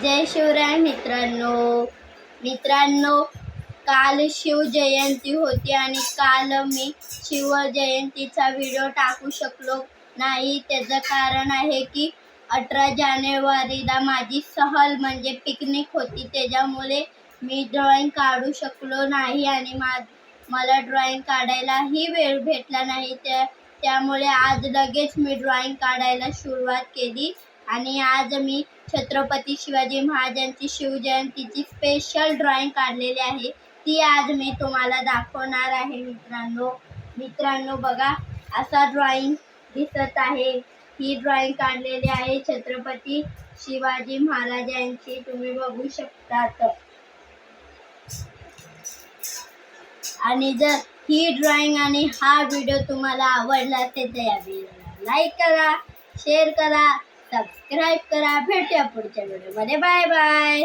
जय शिवराय मित्रांनो, काल शिवजयंती होती आणि काल मी शिवजयंतीचा व्हिडिओ टाकू शकलो नाही। त्याचं कारण आहे की 18 जानेवारीला माझी सहल म्हणजे पिकनिक होती, त्याच्यामुळे मी ड्रॉइंग काढू शकलो नाही आणि मला ड्रॉइंग काढायलाही वेळ भेटला नाही। त्यामुळे आज लगेच मी ड्रॉइंग काढायला सुरुवात केली आणि आज मी छत्रपती शिवाजी महाराजांची शिवजयंतीची स्पेशल ड्रॉइंग काढलेली आहे, ती आज मी तुम्हाला दाखवणार आहे। मित्रांनो बघा, असा ड्रॉइंग दिसत आहे। ही ड्रॉइंग काढलेली आहे छत्रपती शिवाजी महाराजांची, तुम्ही बघू शकता। आणि जर ही ड्रॉइंग आणि हा व्हिडिओ तुम्हाला आवडला असेल तर या व्हिडिओला लाईक करा, शेअर करा, सबस्क्राईब करा। भेटूया पुढच्या व्हिडिओमध्ये। Bye bye.